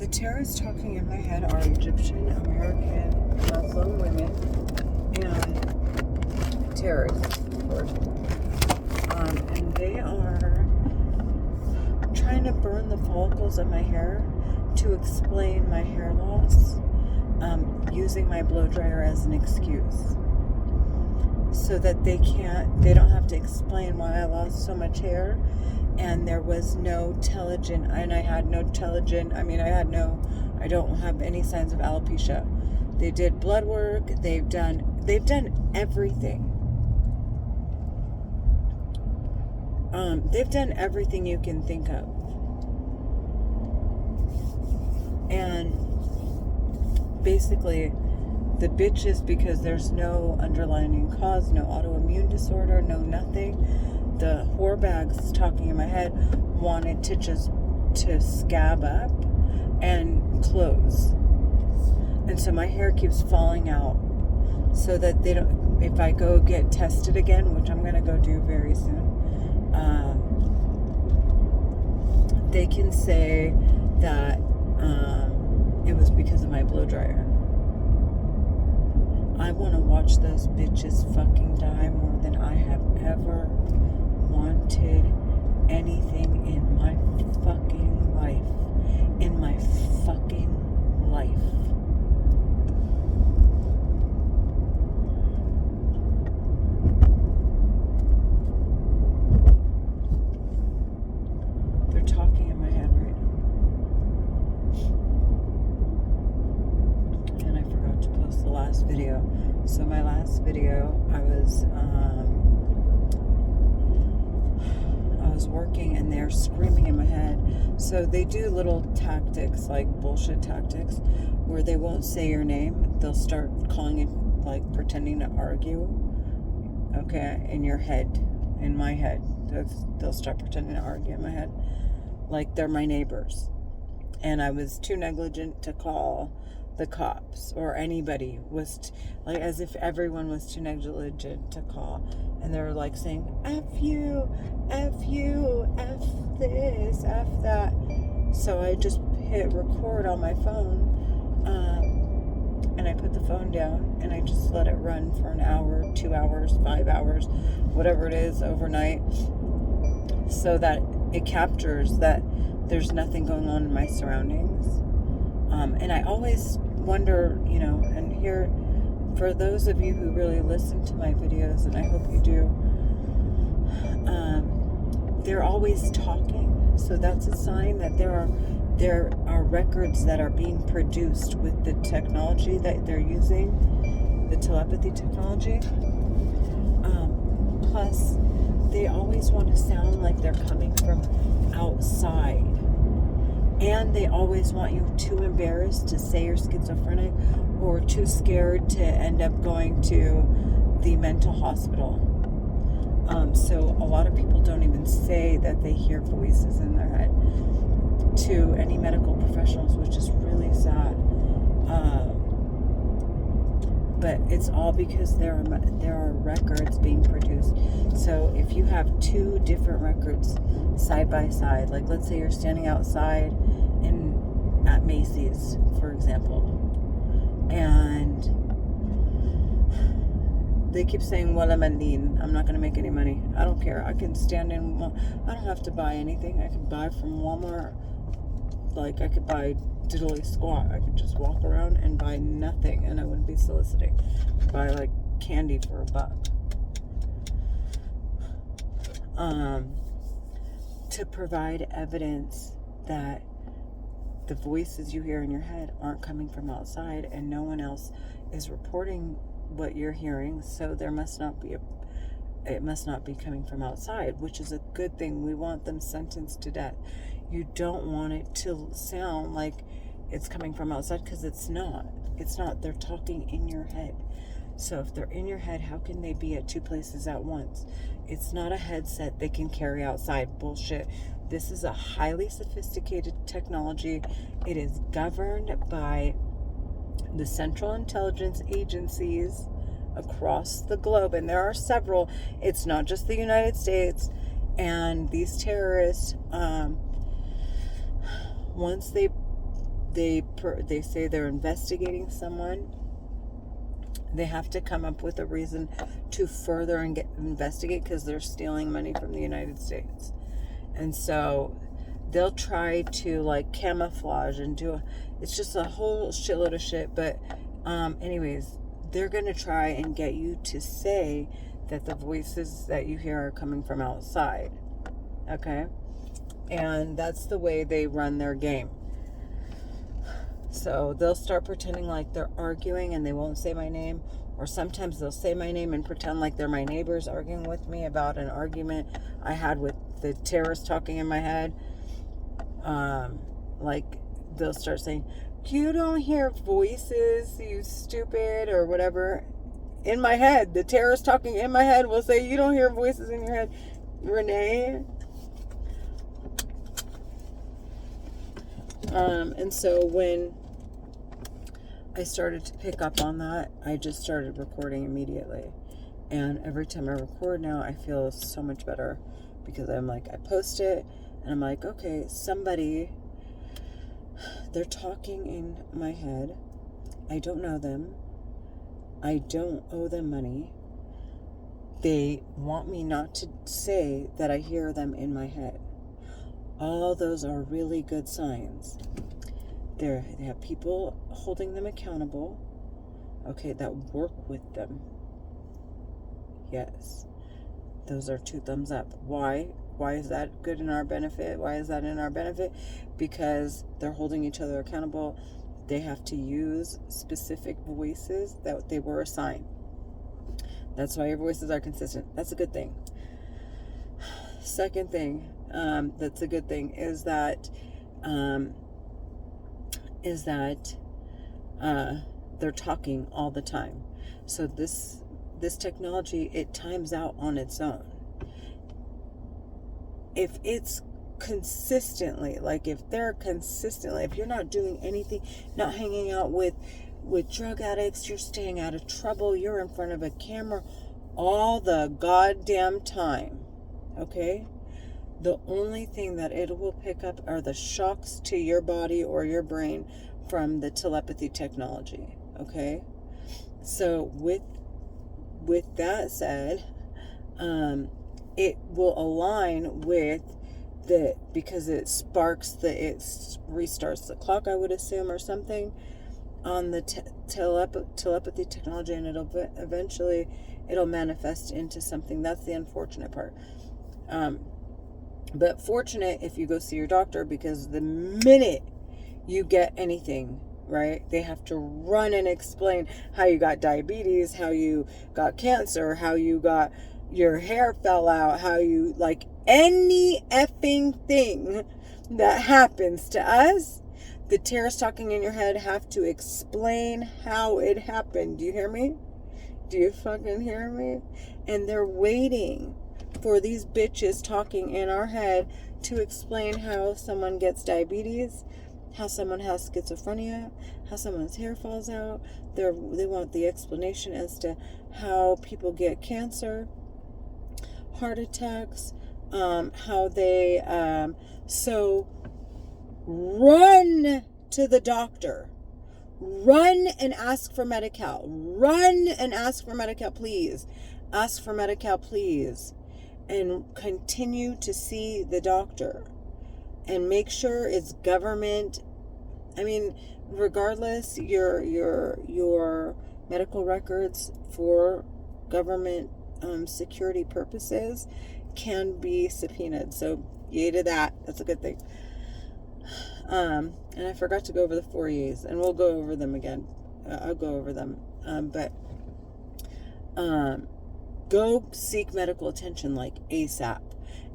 The terrorists talking in my head are Egyptian American Muslim women and terrorists, of course. And they are trying to burn the follicles of my hair to explain my hair loss, using my blow dryer as an excuse. So that they don't have to explain why I lost so much hair. And there was no telogen, and I had no telogen. I don't have any signs of alopecia. They did blood work. They've done everything. They've done everything you can think of. And basically, the bitches, because there's no underlying cause, no autoimmune disorder, no nothing. The whore bags talking in my head wanted to scab up and close. And so my hair keeps falling out so that they don't, if I go get tested again, which I'm going to go do very soon, they can say that it was because of my blow dryer. I want to watch those bitches fucking die more than I have ever wanted anything in my fucking life. In my fucking life. They're talking in my head right now. And I forgot to post the last video. So my last video, I was working and they're screaming in my head. So they do little tactics, like bullshit tactics, where they won't say your name. They'll start calling it, like pretending to argue. Okay, in your head, in my head. They'll start pretending to argue in my head. Like they're my neighbors. And I was too negligent to call the cops or anybody like as if everyone was too negligent to call, and they were like saying F you, F this, F that. So I just hit record on my phone, and I put the phone down and I just let it run for an hour, 2 hours, 5 hours, whatever it is, overnight, so that it captures that there's nothing going on in my surroundings. And I always wonder, and here, for those of you who really listen to my videos, and I hope you do, they're always talking. So that's a sign that there are records that are being produced with the technology that they're using, the telepathy technology. Plus, they always want to sound like they're coming from outside. And they always want you too embarrassed to say you're schizophrenic or too scared to end up going to the mental hospital. So a lot of people don't even say that they hear voices in their head to any medical professionals, which is really sad. But it's all because there are records being produced. So if you have two different records side by side, like let's say you're standing outside at Macy's, for example, and they keep saying wala mandin, I'm not going to make any money. I don't care. I can stand in. I don't have to buy anything. I can buy from Walmart. Like I could buy diddly squat. I could just walk around and buy nothing, and I wouldn't be soliciting. Buy like candy for $1. To provide evidence that the voices you hear in your head aren't coming from outside, and no one else is reporting what you're hearing, so it must not be coming from outside, which is a good thing. We want them sentenced to death. You don't want it to sound like it's coming from outside, because it's not. They're talking in your head. So if they're in your head, how can they be at two places at once? It's not a headset they can carry outside. Bullshit. This is a highly sophisticated technology. It is governed by the Central Intelligence Agencies across the globe, and there are several. It's not just the United States. And these terrorists, once they say they're investigating someone. They have to come up with a reason to further investigate, because they're stealing money from the United States. And so they'll try to like camouflage and it's just a whole shitload of shit. But anyways, they're going to try and get you to say that the voices that you hear are coming from outside. Okay? And that's the way they run their game. So they'll start pretending like they're arguing and they won't say my name. Or sometimes they'll say my name and pretend like they're my neighbors arguing with me about an argument I had with the terrorist talking in my head. Like they'll start saying, you don't hear voices, you stupid, or whatever. In my head, the terrorist talking in my head will say, you don't hear voices in your head, Renee. And so when I started to pick up on that, I just started recording immediately. And every time I record now, I feel so much better, because I'm like, I post it and I'm like, okay, somebody, they're talking in my head. I don't know them. I don't owe them money. They want me not to say that I hear them in my head. All those are really good signs. They have people holding them accountable, okay, that work with them. Yes. Those are 2 thumbs up. Why? Why is that good in our benefit? Why is that in our benefit? Because they're holding each other accountable. They have to use specific voices that they were assigned. That's why your voices are consistent. That's a good thing. Second thing, that's a good thing is that they're talking all the time. So this technology, it times out on its own. If it's consistently, like if you're not doing anything, not hanging out with drug addicts, you're staying out of trouble, you're in front of a camera all the goddamn time, okay? The only thing that it will pick up are the shocks to your body or your brain from the telepathy technology, okay? So with that said, it will align with because it restarts the clock, I would assume, or something on the telepathy technology, and eventually it'll manifest into something. That's the unfortunate part. But fortunate if you go see your doctor, because the minute you get anything, right, they have to run and explain how you got diabetes, how you got cancer, how you got your hair fell out, how you, like, any effing thing that happens to us, the terrorists talking in your head have to explain how it happened. Do you hear me? Do you fucking hear me? And they're waiting for these bitches talking in our head to explain how someone gets diabetes, how someone has schizophrenia, how someone's hair falls out. They want the explanation as to how people get cancer, heart attacks, how they, so run to the doctor. Run and ask for Medi-Cal. Run and ask for Medi-Cal, please. Ask for Medi-Cal, please. And continue to see the doctor. And make sure it's government. I mean, regardless, your medical records for government security purposes can be subpoenaed. So yay to that. That's a good thing. And I forgot to go over the 4 E's, and we'll go over them again. I'll go over them. But go seek medical attention like ASAP,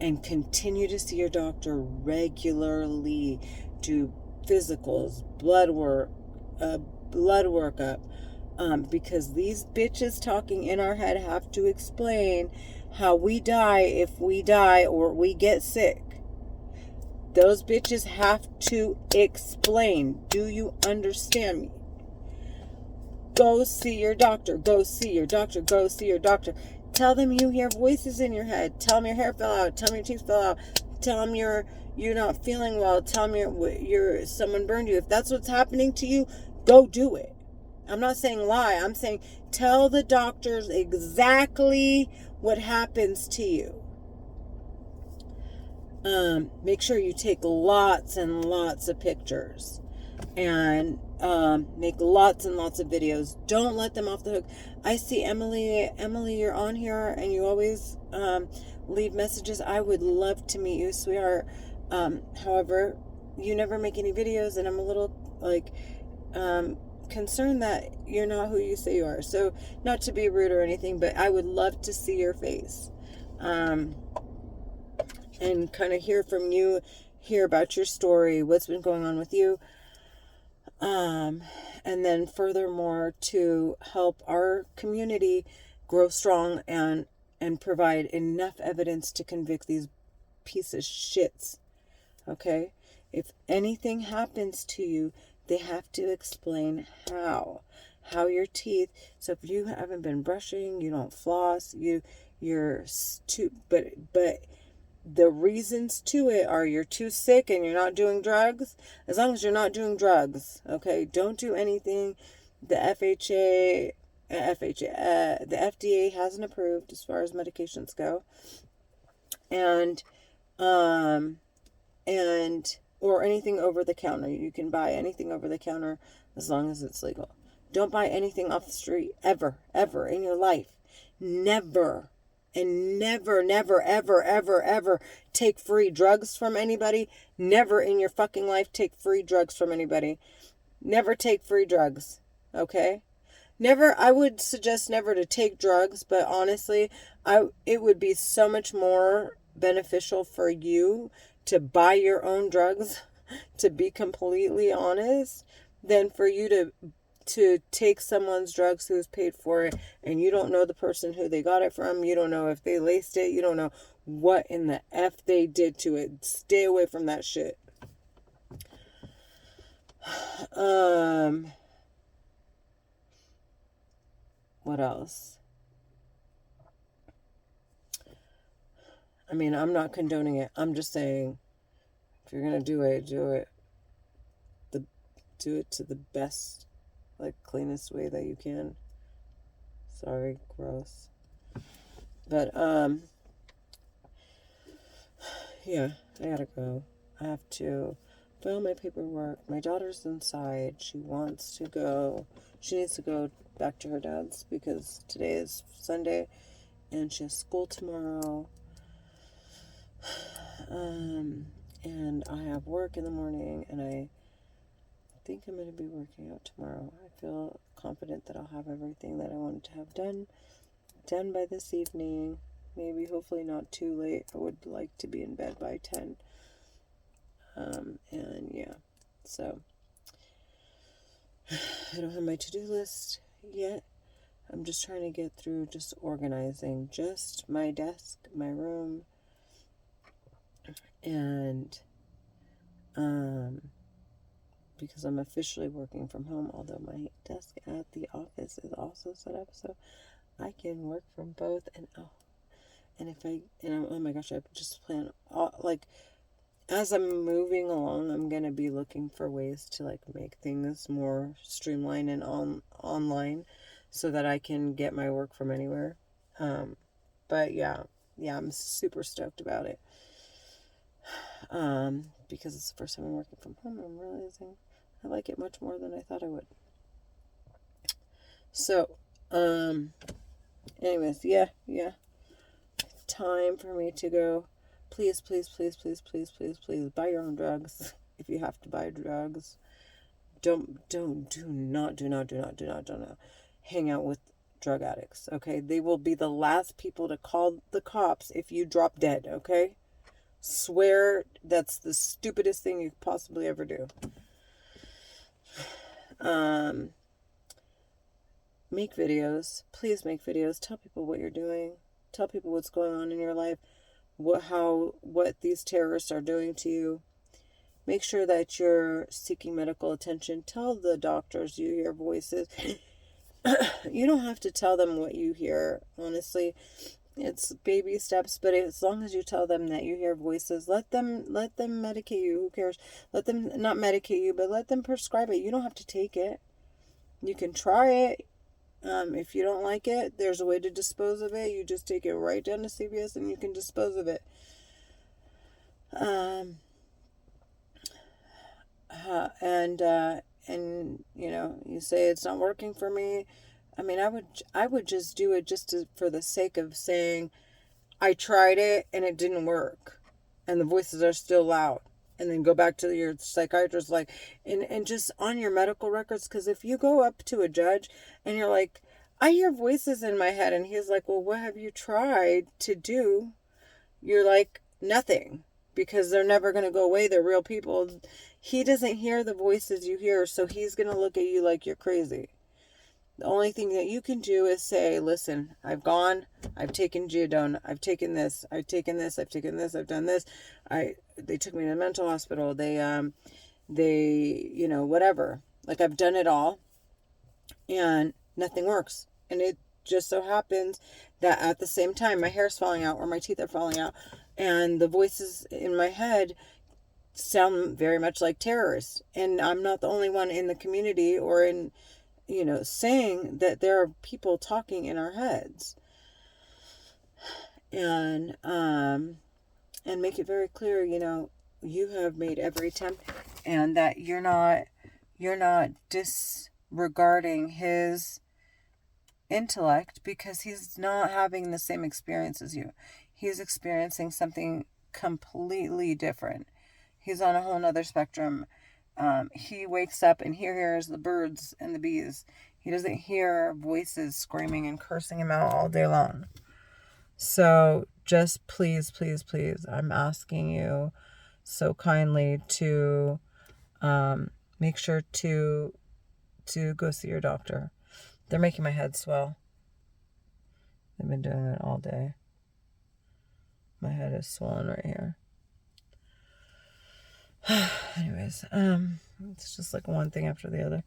and continue to see your doctor regularly. Do physicals, blood workup, because these bitches talking in our head have to explain how we die if we die or we get sick. Those bitches have to explain. Do you understand me? Go see your doctor. Go see your doctor. Go see your doctor. Tell them you hear voices in your head. Tell them your hair fell out. Tell them your teeth fell out. Tell them you're not feeling well. Tell them someone burned you. If that's what's happening to you, go do it. I'm not saying lie. I'm saying tell the doctors exactly what happens to you. Make sure you take lots and lots of pictures, and make lots and lots of videos. Don't let them off the hook. I see Emily, you're on here and you always leave messages. I would love to meet you, sweetheart. However, you never make any videos, and I'm a little like concerned that you're not who you say you are. So, not to be rude or anything, but I would love to see your face. And kind of hear from you, hear about your story, what's been going on with you. And then furthermore, to help our community grow strong and provide enough evidence to convict these pieces of shits. Okay? If anything happens to you, they have to explain how your teeth. So if you haven't been brushing, you don't floss, you're too, but the reasons to it are you're too sick and you're not doing drugs. As long as you're not doing drugs, okay? Don't do anything the the FDA hasn't approved as far as medications go. And or anything over the counter. You can buy anything over the counter as long as it's legal. Don't buy anything off the street ever in your life. Never. And never, ever take free drugs from anybody. Never in your fucking life take free drugs from anybody. Never take free drugs. Okay? Never, I would suggest never to take drugs, but honestly, it would be so much more beneficial for you to buy your own drugs, to be completely honest, than for you to take someone's drugs who's paid for it, and you don't know the person who they got it from. You don't know if they laced it. You don't know what in the F they did to it. Stay away from that shit. What else? I mean, I'm not condoning it. I'm just saying, if you're gonna do it, do it to the best, like, cleanest way that you can. Sorry, gross. But yeah, I gotta go. I have to file my paperwork. My daughter's inside. She wants to go. She needs to go back to her dad's because today is Sunday and she has school tomorrow. And I have work in the morning, and I think I'm going to be working out tomorrow. I feel confident that I'll have everything that I wanted to have done by this evening. Maybe, hopefully not too late. I would like to be in bed by 10. And yeah, so I don't have my to-do list yet. I'm just trying to get through just organizing just my desk, my room, and because I'm officially working from home, although my desk at the office is also set up so I can work from both. And oh my gosh, I just plan, like, as I'm moving along, I'm gonna be looking for ways to, like, make things more streamlined and online so that I can get my work from anywhere. But yeah, I'm super stoked about it. Because it's the first time I'm working from home, I'm realizing I like it much more than I thought I would. So, anyways, yeah. Time for me to go. Please, buy your own drugs if you have to buy drugs. Do not hang out with drug addicts, okay? They will be the last people to call the cops if you drop dead, okay? Swear that's the stupidest thing you could possibly ever do. Make videos. Please make videos. Tell people what you're doing. Tell people what's going on in your life. What these terrorists are doing to you. Make sure that you're seeking medical attention. Tell the doctors you hear voices. You don't have to tell them what you hear, honestly. It's baby steps, but as long as you tell them that you hear voices, let them medicate you. Who cares? Let them not medicate you, but let them prescribe it. You don't have to take it. You can try it. If you don't like it, there's a way to dispose of it. You just take it right down to CVS and you can dispose of it. Um, and you say it's not working for me. I mean, I would just do it for the sake of saying I tried it and it didn't work, and the voices are still loud. And then go back to your psychiatrist, like, and just on your medical records, because if you go up to a judge and you're like, I hear voices in my head, and he's like, well, what have you tried to do? You're like, nothing, because they're never going to go away. They're real people. He doesn't hear the voices you hear, so he's going to look at you like you're crazy. The only thing that you can do is say, listen, I've taken Geodone, I've taken this, I've taken this, I've taken this, I've done this. They took me to the mental hospital. They whatever. Like, I've done it all and nothing works. And it just so happens that at the same time, my hair's falling out or my teeth are falling out, and the voices in my head sound very much like terrorists. And I'm not the only one in the community or in, saying that there are people talking in our heads. And make it very clear, you have made every attempt, and that you're not disregarding his intellect, because he's not having the same experience as you. He's experiencing something completely different. He's on a whole nother spectrum. He wakes up and he hears the birds and the bees. He doesn't hear voices screaming and cursing him out all day long. So just please, please, please, I'm asking you so kindly to make sure to go see your doctor. They're making my head swell. They've been doing it all day. My head is swollen right here. Anyways, it's just like one thing after the other.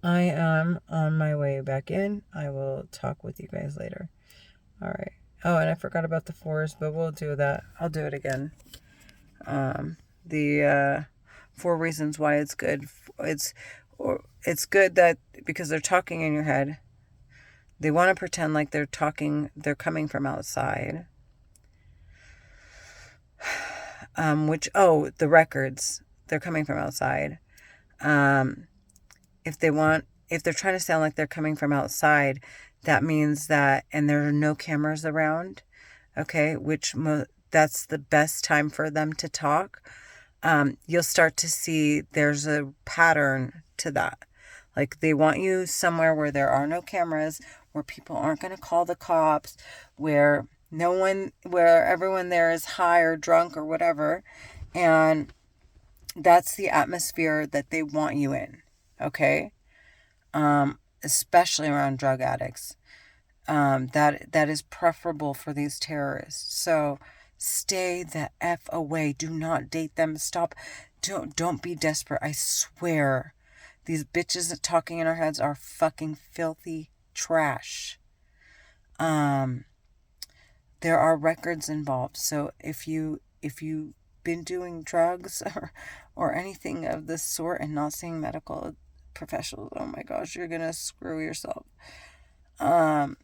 I am on my way back in. I will talk with you guys later. All right. Oh, and I forgot about the 4s, but we'll do that. I'll do it again. The 4 reasons why it's good. It's good that because they're talking in your head, they want to pretend like they're coming from outside. The records, they're coming from outside. If they're trying to sound like they're coming from outside, that means that, and there are no cameras around, okay, that's the best time for them to talk. You'll start to see there's a pattern to that. Like, they want you somewhere where there are no cameras, where people aren't going to call the cops, where everyone there is high or drunk or whatever. And that's the atmosphere that they want you in. Okay? Especially around drug addicts. That is preferable for these terrorists. So stay the F away. Do not date them. Stop. Don't be desperate. I swear. These bitches talking in our heads are fucking filthy trash. There are records involved. So if you've been doing drugs or anything of this sort and not seeing medical professionals, oh my gosh, you're gonna screw yourself. Not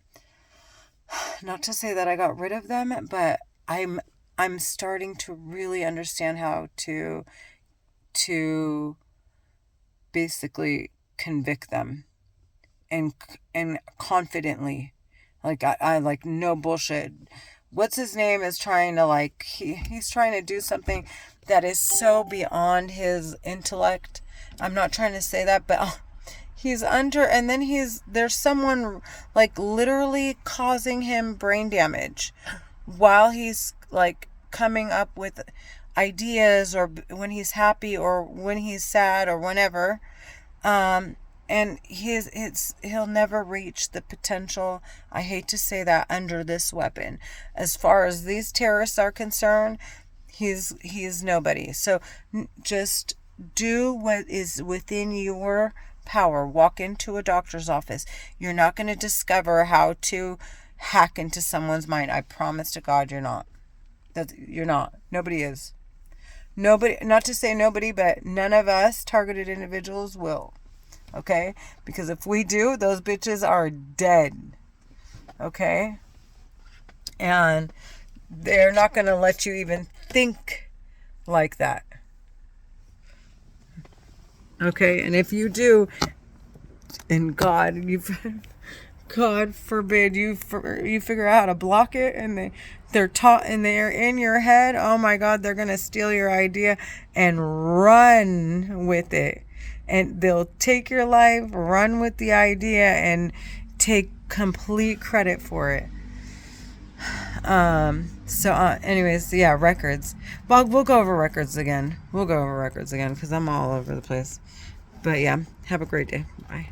to say that I got rid of them, but I'm starting to really understand how to basically convict them and confidently. Like, I like, no bullshit. What's his name is trying to, he's trying to do something that is so beyond his intellect. I'm not trying to say that, but he's under, and then there's someone literally causing him brain damage while he's coming up with ideas, or when he's happy or when he's sad or whenever. And he'll never reach the potential, I hate to say that, under this weapon. As far as these terrorists are concerned, he's nobody. So just do what is within your power. Walk into a doctor's office. You're not going to discover how to hack into someone's mind. I promise to God you're not. You're not. Nobody is. Nobody, not to say nobody, but none of us targeted individuals will. Okay? Because if we do, those bitches are dead. Okay? And they're not going to let you even think like that. Okay? And if you do, and God forbid you figure out how to block it, and they're taught and they're in your head, oh my God, they're going to steal your idea and run with it. And they'll take your life, run with the idea, and take complete credit for it. Anyways, yeah, records. Well, we'll go over records again. Because I'm all over the place. But yeah, have a great day. Bye.